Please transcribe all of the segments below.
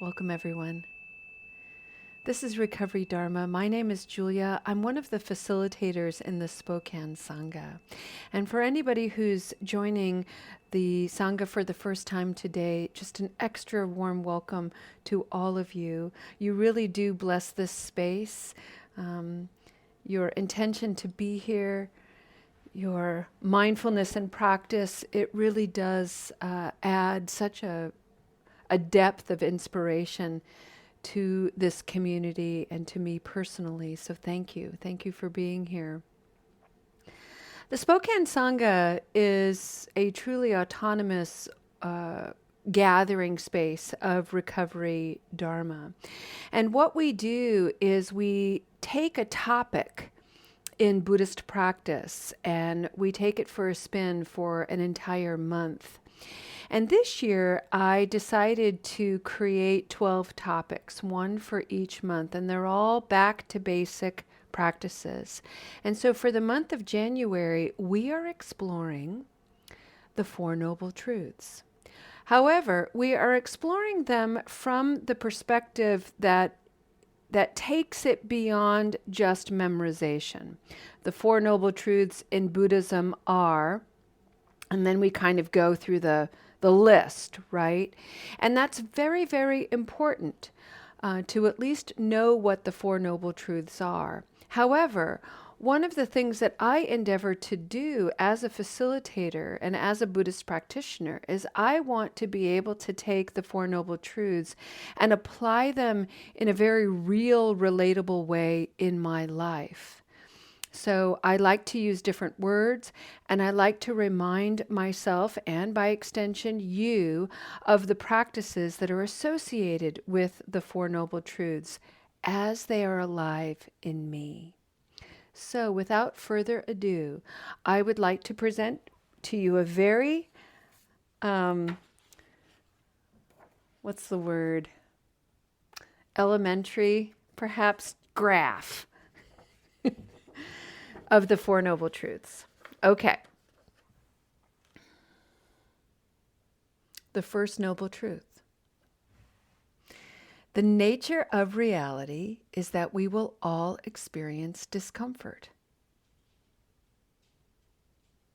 Welcome, everyone. This is Recovery Dharma. My name is Julia. I'm one of the facilitators in the Spokane Sangha. And for anybody who's joining the Sangha for the first time today, just an extra warm welcome to all of you. You really do bless this space. Your intention to be here, your mindfulness and practice, it really does add such a depth of inspiration to this community and to me personally. So thank you. Thank you for being here. The Spokane Sangha is a truly autonomous gathering space of recovery dharma. And what we do is we take a topic in Buddhist practice and we take it for a spin for an entire month. And this year, I decided to create 12 topics, one for each month, and they're all back to basic practices. And so for the month of January, we are exploring the Four Noble Truths. However, we are exploring them from the perspective that takes it beyond just memorization. The Four Noble Truths in Buddhism are, and then we kind of go through the list, right? And that's very, very important to at least know what the Four Noble Truths are. However, one of the things that I endeavor to do as a facilitator and as a Buddhist practitioner is I want to be able to take the Four Noble Truths and apply them in a very real, relatable way in my life. So I like to use different words, and I like to remind myself, and by extension you, of the practices that are associated with the Four Noble Truths as they are alive in me. So without further ado, I would like to present to you a very, what's the word? Elementary, perhaps, graph of the Four Noble Truths. Okay. The first noble truth. The nature of reality is that we will all experience discomfort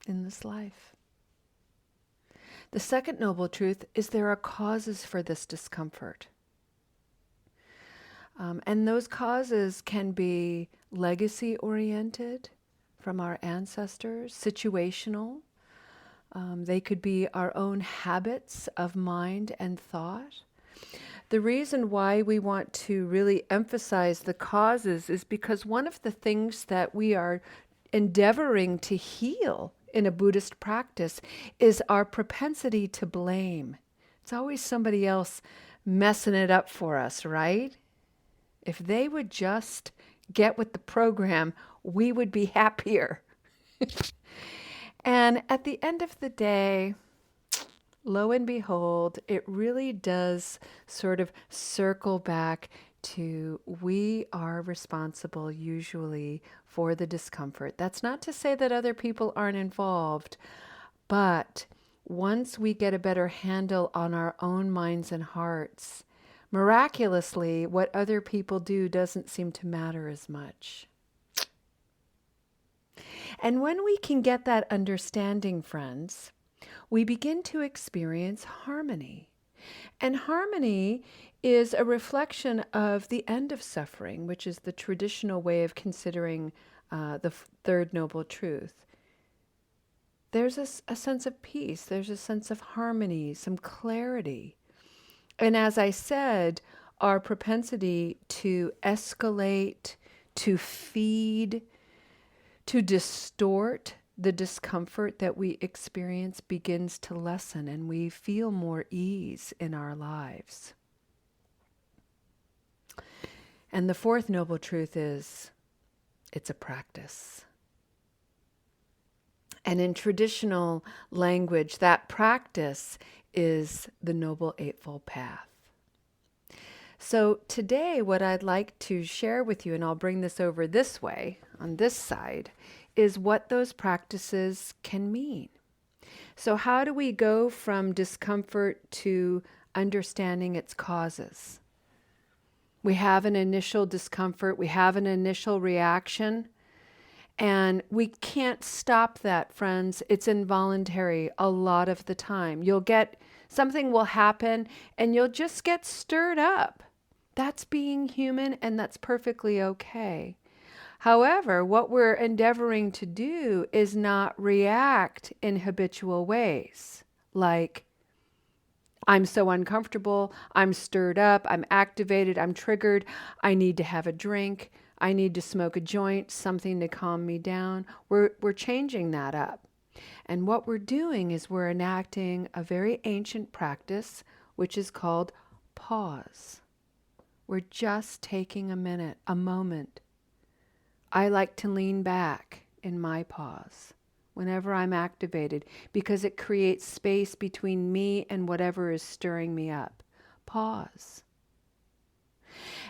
in this life. The second noble truth is there are causes for this discomfort. And those causes can be legacy-oriented, from our ancestors, situational. They could be our own habits of mind and thought. The reason why we want to really emphasize the causes is because one of the things that we are endeavoring to heal in a Buddhist practice is our propensity to blame. It's always somebody else messing it up for us, right? If they would just get with the program, we would be happier. And at the end of the day, lo and behold, it really does sort of circle back to we are responsible usually for the discomfort. That's not to say that other people aren't involved, but once we get a better handle on our own minds and hearts, miraculously, what other people do doesn't seem to matter as much. And when we can get that understanding, friends, we begin to experience harmony. And harmony is a reflection of the end of suffering, which is the traditional way of considering the third noble truth. There's a sense of peace, there's a sense of harmony, some clarity. And as I said, our propensity to escalate, to feed, to distort the discomfort that we experience begins to lessen and we feel more ease in our lives. And the fourth noble truth is it's a practice. And in traditional language, that practice is the Noble Eightfold Path. So today, what I'd like to share with you, and I'll bring this over this way, on this side, is what those practices can mean. So how do we go from discomfort to understanding its causes. We have an initial discomfort, we have an initial reaction, and we can't stop that, friends. It's involuntary a lot of the time. Something will happen and you'll just get stirred up. That's being human, and that's perfectly okay. However, what we're endeavoring to do is not react in habitual ways, like, I'm so uncomfortable, I'm stirred up, I'm activated, I'm triggered, I need to have a drink, I need to smoke a joint, something to calm me down. We're changing that up. And what we're doing is we're enacting a very ancient practice, which is called pause. We're just taking a minute, a moment. I like to lean back in my pause whenever I'm activated, because it creates space between me and whatever is stirring me up. Pause.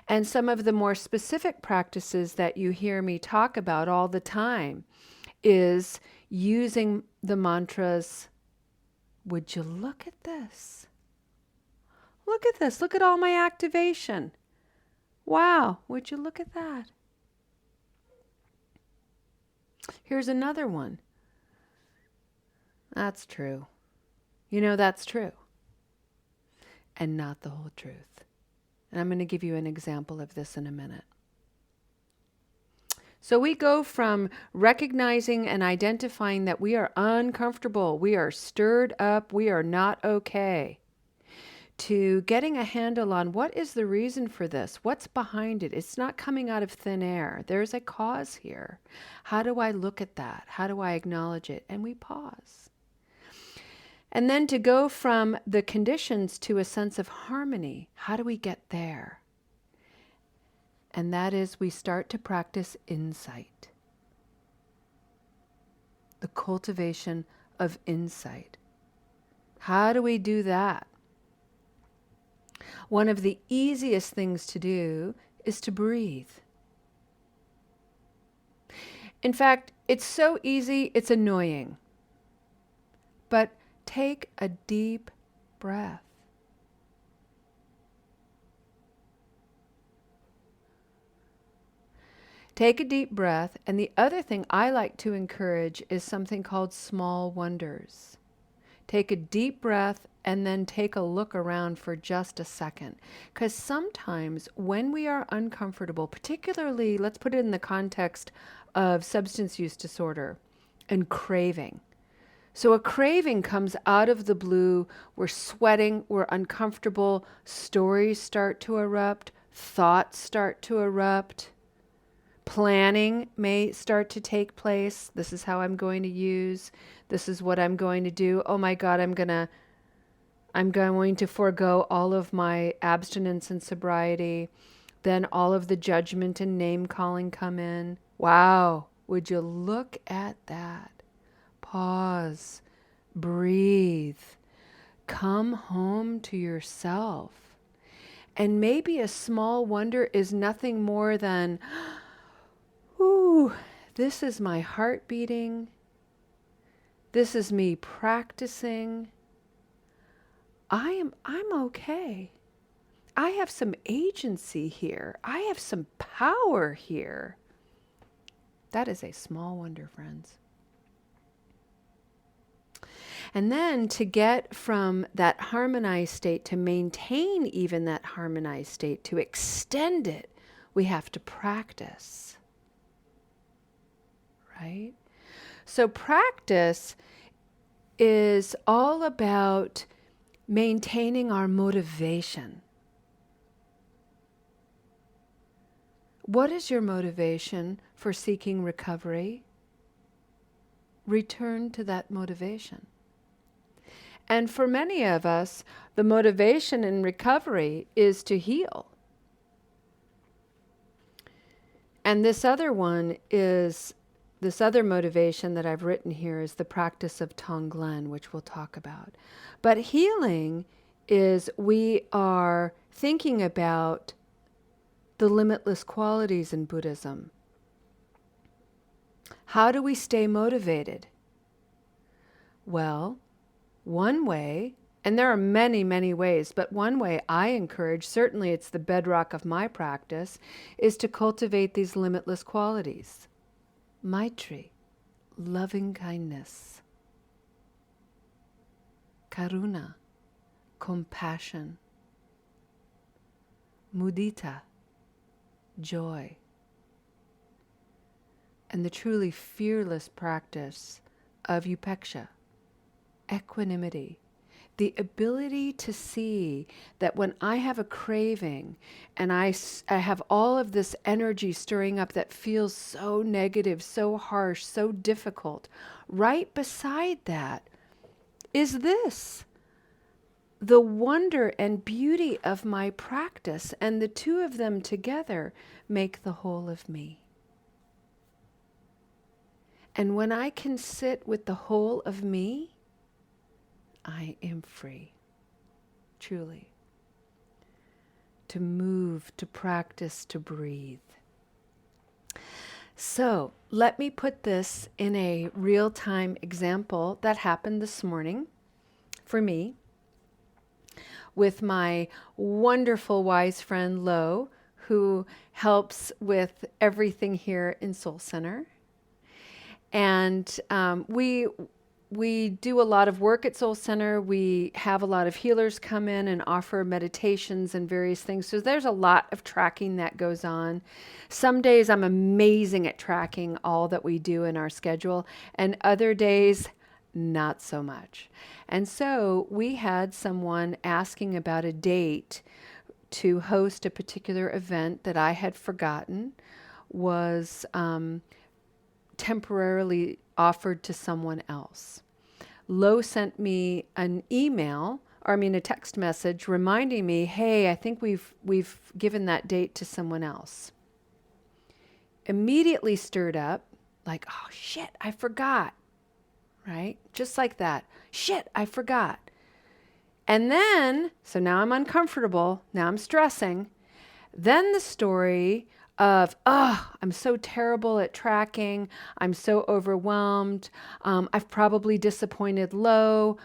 And some of the more specific practices that you hear me talk about all the time is using the mantras, would you look at this? Look at this. Look at all my activation. Wow, would you look at that? Here's another one. That's true. You know, that's true. And not the whole truth. And I'm going to give you an example of this in a minute. So we go from recognizing and identifying that we are uncomfortable, we are stirred up, we are not okay, to getting a handle on what is the reason for this? What's behind it? It's not coming out of thin air. There's a cause here. How do I look at that? How do I acknowledge it? And we pause. And then to go from the conditions to a sense of harmony. How do we get there? And that is, we start to practice insight. The cultivation of insight. How do we do that? One of the easiest things to do is to breathe. In fact, it's so easy, it's annoying. But take a deep breath. Take a deep breath, and the other thing I like to encourage is something called small wonders. Take a deep breath and then take a look around for just a second. Because sometimes when we are uncomfortable, particularly, let's put it in the context of substance use disorder and craving. So a craving comes out of the blue, we're sweating, we're uncomfortable, stories start to erupt, thoughts start to erupt. Planning may start to take place. This is how I'm going to use. This is what I'm going to do. Oh my God, I'm going to forego all of my abstinence and sobriety. Then all of the judgment and name calling come in. Wow, would you look at that? Pause, breathe, come home to yourself. And maybe a small wonder is nothing more than, ooh, this is my heart beating. This is me practicing. I'm okay. I have some agency here. I have some power here. That is a small wonder, friends. And then to get from that harmonized state, to maintain even that harmonized state, to extend it, we have to practice. Right? So practice is all about maintaining our motivation. What is your motivation for seeking recovery? Return to that motivation. And for many of us, the motivation in recovery is to heal. And this other motivation that I've written here is the practice of Tonglen, which we'll talk about. But healing is we are thinking about the limitless qualities in Buddhism. How do we stay motivated? Well, one way And there are many, many ways, but one way I encourage, certainly it's the bedrock of my practice, is to cultivate these limitless qualities. Maitri, loving kindness. Karuna, compassion. Mudita, joy. And the truly fearless practice of upeksha, equanimity. The ability to see that when I have a craving and I have all of this energy stirring up that feels so negative, so harsh, so difficult, right beside that is this, the wonder and beauty of my practice, and the two of them together make the whole of me. And when I can sit with the whole of me, I am free, truly, to move, to practice, to breathe. So let me put this in a real-time example that happened this morning for me with my wonderful wise friend Lo, who helps with everything here in Soul Center. And we do a lot of work at Soul Center. We have a lot of healers come in and offer meditations and various things. So there's a lot of tracking that goes on. Some days I'm amazing at tracking all that we do in our schedule, and other days, not so much. And so we had someone asking about a date to host a particular event that I had forgotten was temporarily offered to someone else. Lo sent me an email, or a text message reminding me, hey, I think we've given that date to someone else. Immediately stirred up, like, oh shit, I forgot. Right? Just like that. Shit, I forgot. And then, so now I'm uncomfortable, now I'm stressing. Then the story of, I'm so terrible at tracking. I'm so overwhelmed. I've probably disappointed Lo.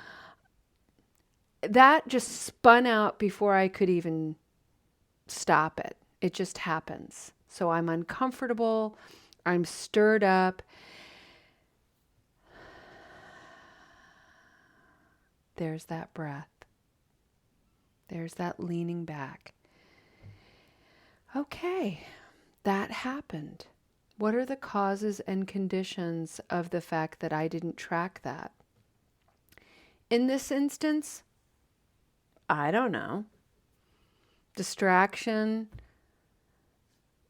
That just spun out before I could even stop it. It just happens. So I'm uncomfortable. I'm stirred up. There's that breath. There's that leaning back. Okay. That happened. What are the causes and conditions of the fact that I didn't track that? In this instance, I don't know. Distraction.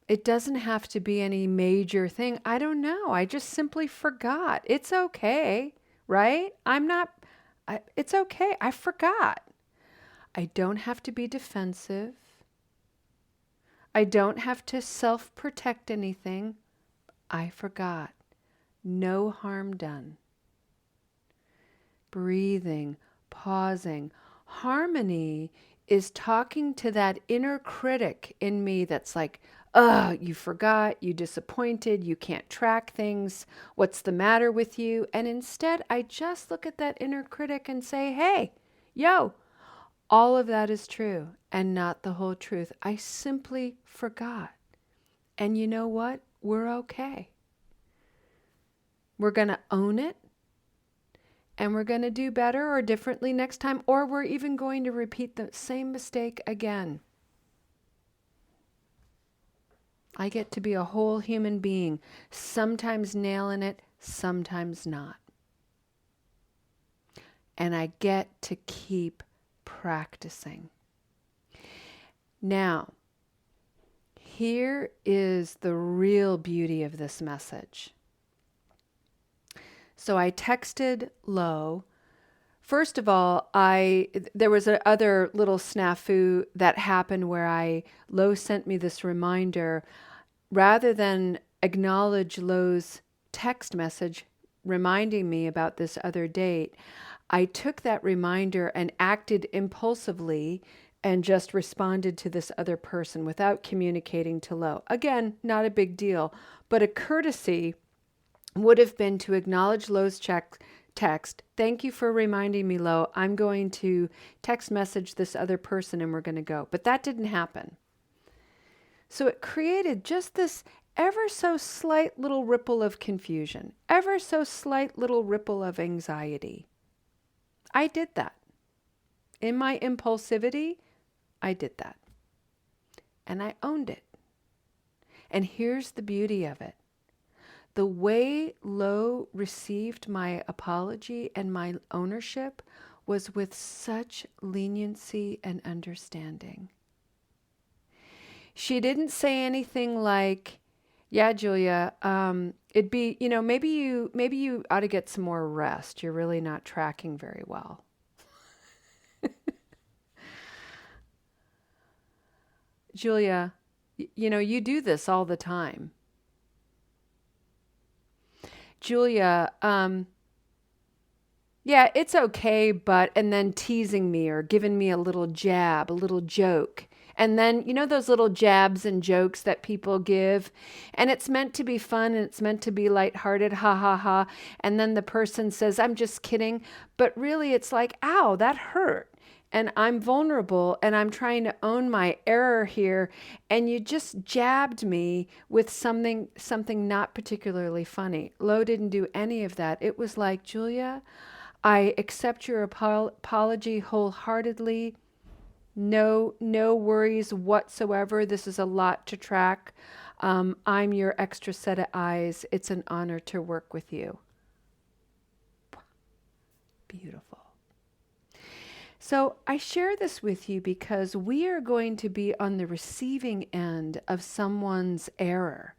It doesn't have to be any major thing. I don't know. I just simply forgot. It's okay, right? It's okay. I forgot. I don't have to be defensive. I don't have to self-protect anything. I forgot. No harm done. Breathing, pausing. Harmony is talking to that inner critic in me that's like, you forgot, you disappointed, you can't track things. What's the matter with you? And instead, I just look at that inner critic and say, hey, yo, all of that is true and not the whole truth. I simply forgot. And you know what? We're okay. We're going to own it, and we're going to do better or differently next time, or we're even going to repeat the same mistake again. I get to be a whole human being, sometimes nailing it, sometimes not. And I get to keep practicing. Now, here is the real beauty of this message. So I texted Lo. First of all, there was another little snafu that happened where Lo sent me this reminder. Rather than acknowledge Lo's text message reminding me about this other date, I took that reminder and acted impulsively and just responded to this other person without communicating to Lo. Again, not a big deal, but a courtesy would have been to acknowledge Lo's text, thank you for reminding me, Lo. I'm going to text message this other person and we're going to go. But that didn't happen. So it created just this ever so slight little ripple of confusion, ever so slight little ripple of anxiety. I did that. In my impulsivity, I did that. And I owned it. And here's the beauty of it. The way Lo received my apology and my ownership was with such leniency and understanding. She didn't say anything like, yeah, Julia, it'd be, maybe you ought to get some more rest. You're really not tracking very well. Julia, you do this all the time. Julia, yeah, it's okay, but, and then teasing me or giving me a little jab, a little joke. And then, those little jabs and jokes that people give, and it's meant to be fun and it's meant to be lighthearted, ha ha ha. And then the person says, I'm just kidding. But really it's like, ow, that hurt. And I'm vulnerable and I'm trying to own my error here. And you just jabbed me with something not particularly funny. Lo didn't do any of that. It was like, Julia, I accept your apology wholeheartedly. No worries whatsoever. This is a lot to track. I'm your extra set of eyes. It's an honor to work with you. Beautiful. So I share this with you because we are going to be on the receiving end of someone's error,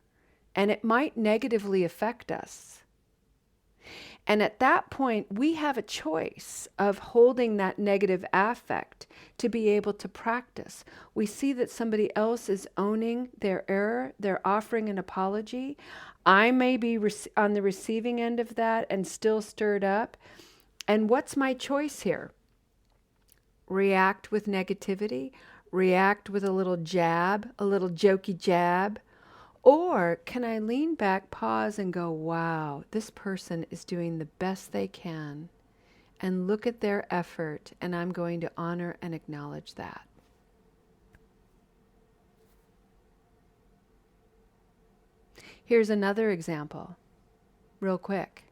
and it might negatively affect us. And at that point, we have a choice of holding that negative affect to be able to practice. We see that somebody else is owning their error, they're offering an apology. I may be on the receiving end of that and still stirred up. And what's my choice here? React with negativity, react with a little jab, a little jokey jab. Or can I lean back, pause, and go, wow, this person is doing the best they can, and look at their effort, and I'm going to honor and acknowledge that. Here's another example, real quick.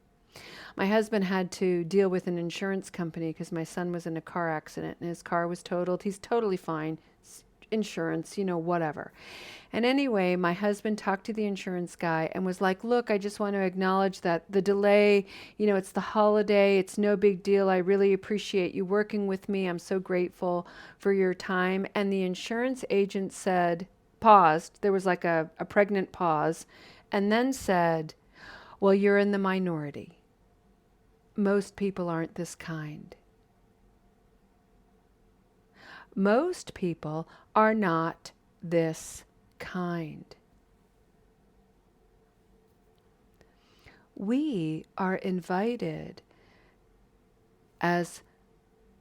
My husband had to deal with an insurance company because my son was in a car accident and his car was totaled. He's totally fine. Insurance, whatever. And anyway, my husband talked to the insurance guy and was like, look, I just want to acknowledge that the delay, it's the holiday. It's no big deal. I really appreciate you working with me. I'm so grateful for your time. And the insurance agent paused. There was like a pregnant pause, and then said, well, you're in the minority. Most people aren't this kind. Most people are not this kind. We are invited as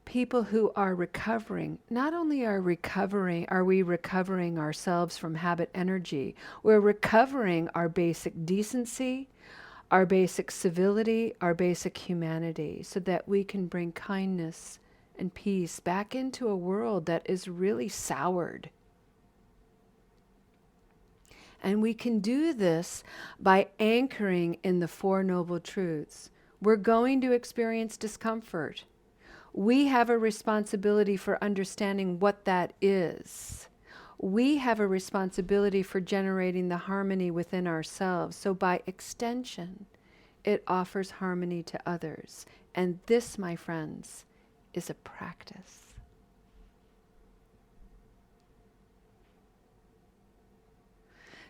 people who are recovering. Not only are we recovering ourselves from habit energy, we're recovering our basic decency, our basic civility, our basic humanity, so that we can bring kindness and peace back into a world that is really soured. And we can do this by anchoring in the Four Noble Truths. We're going to experience discomfort. We have a responsibility for understanding what that is. We have a responsibility for generating the harmony within ourselves. So by extension, it offers harmony to others. And this, my friends, is a practice.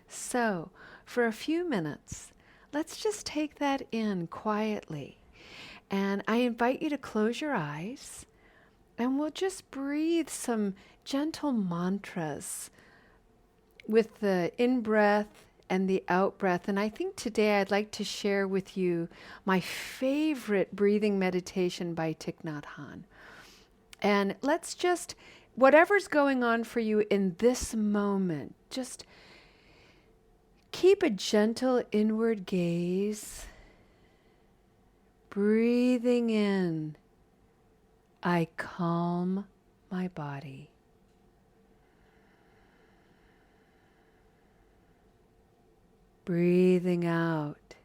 So, for a few minutes, let's just take that in quietly. And I invite you to close your eyes, and we'll just breathe some gentle mantras with the in-breath and the out-breath. And I think today I'd like to share with you my favorite breathing meditation by Thich Nhat Hanh. And let's just, whatever's going on for you in this moment, just keep a gentle inward gaze. Breathing in, I calm my body. Breathing out,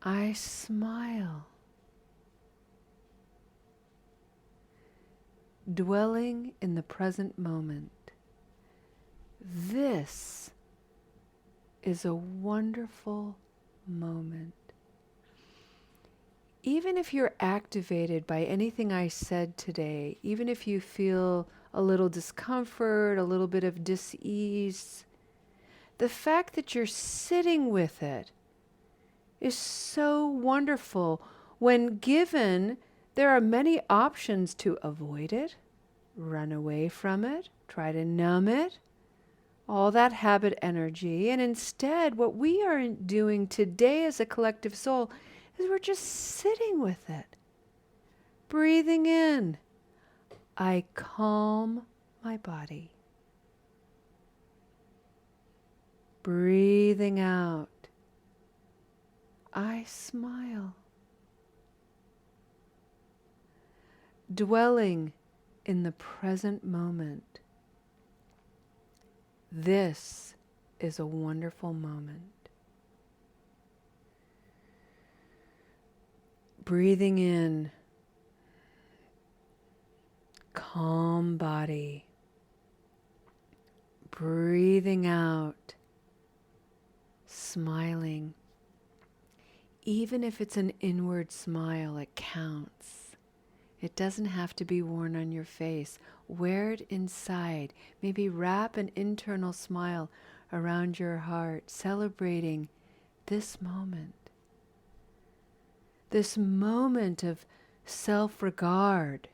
I smile. Dwelling in the present moment. This is a wonderful moment. Even if you're activated by anything I said today, even if you feel a little discomfort, a little bit of dis-ease, the fact that you're sitting with it is so wonderful. When given, there are many options to avoid it, run away from it, try to numb it, all that habit energy. And instead, what we are doing today as a collective soul is we're just sitting with it. Breathing in, I calm my body. Breathing out, I smile. Dwelling in the present moment. This is a wonderful moment. Breathing in, calm body. Breathing out, smiling. Even if it's an inward smile, it counts. It doesn't have to be worn on your face. Wear it inside. Maybe wrap an internal smile around your heart, celebrating this moment. This moment of self-regard.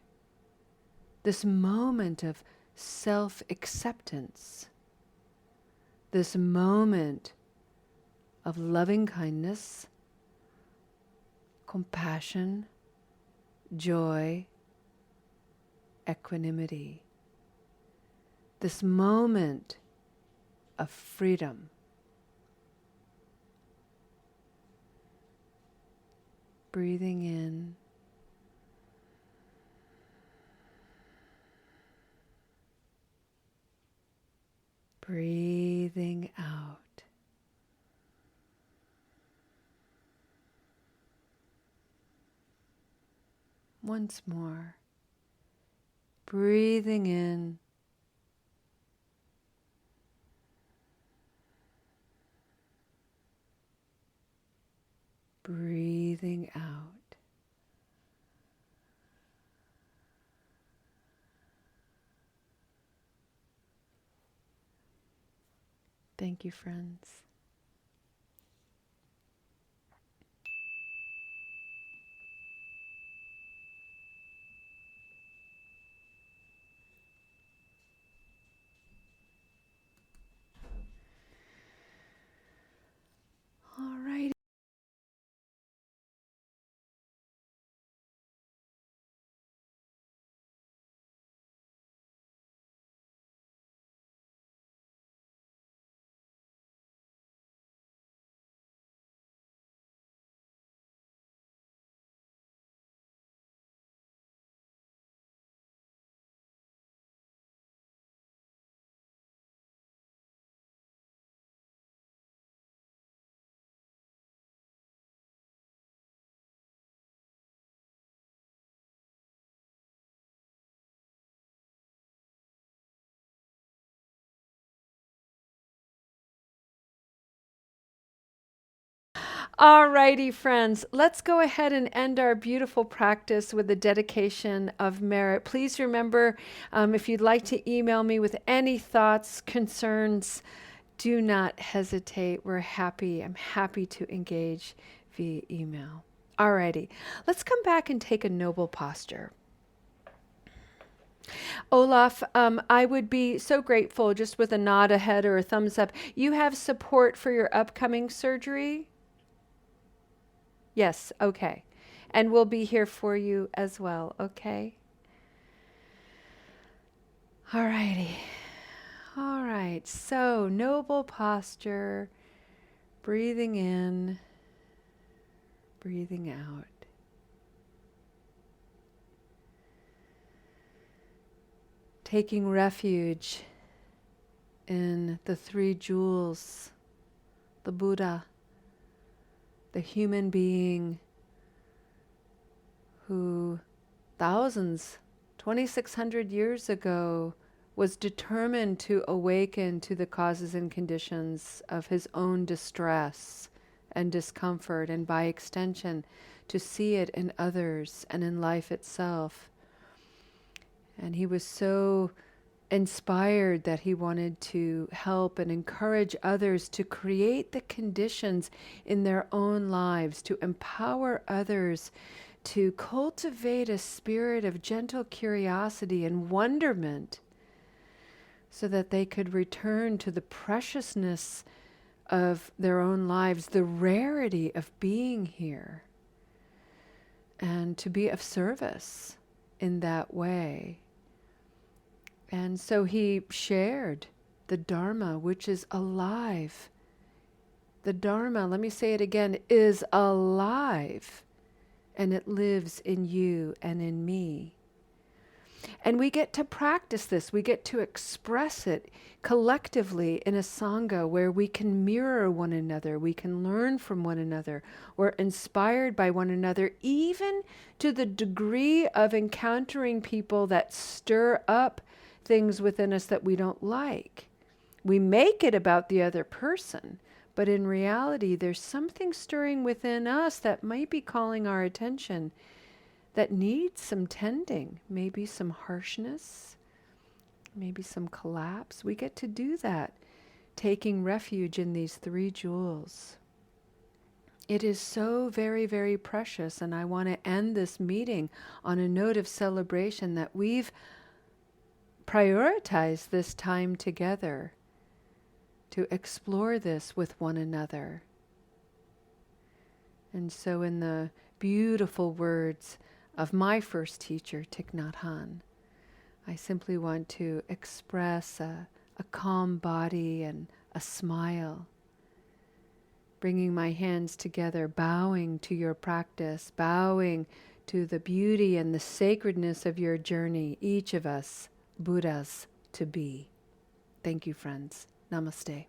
This moment of self-acceptance. This moment of loving kindness, compassion, joy, equanimity. This moment of freedom. Breathing in. Breathing out. Once more. Breathing in. Breathing out. Thank you, friends. All right. Alrighty, friends, let's go ahead and end our beautiful practice with the dedication of merit. Please remember, if you'd like to email me with any thoughts, concerns, do not hesitate. I'm happy to engage via email. Alrighty, let's come back and take a noble posture. Olaf, I would be so grateful just with a nod ahead or a thumbs up. You have support for your upcoming surgery? Yes, okay. And we'll be here for you as well, okay? All righty. All right, so noble posture, breathing in, breathing out. Taking refuge in the three jewels, the Buddha, the human being who thousands, 2,600 years ago, was determined to awaken to the causes and conditions of his own distress and discomfort, and by extension, to see it in others and in life itself. And he was so inspired that he wanted to help and encourage others to create the conditions in their own lives, to empower others to cultivate a spirit of gentle curiosity and wonderment, so that they could return to the preciousness of their own lives, the rarity of being here, and to be of service in that way. And so he shared the Dharma, which is alive. The Dharma, let me say it again, is alive, and it lives in you and in me. And we get to practice this. We get to express it collectively in a Sangha where we can mirror one another. We can learn from one another. We're inspired by one another, even to the degree of encountering people that stir up things within us that we don't like. We make it about the other person, but in reality, there's something stirring within us that might be calling our attention, that needs some tending, maybe some harshness, maybe some collapse. We get to do that, taking refuge in these three jewels. It is so very, very precious, and I want to end this meeting on a note of celebration that we've prioritized this time together to explore this with one another. And so in the beautiful words of my first teacher, Thich Nhat Hanh, I simply want to express a calm body and a smile, bringing my hands together, bowing to your practice, bowing to the beauty and the sacredness of your journey, each of us Buddhas to be. Thank you, friends. Namaste.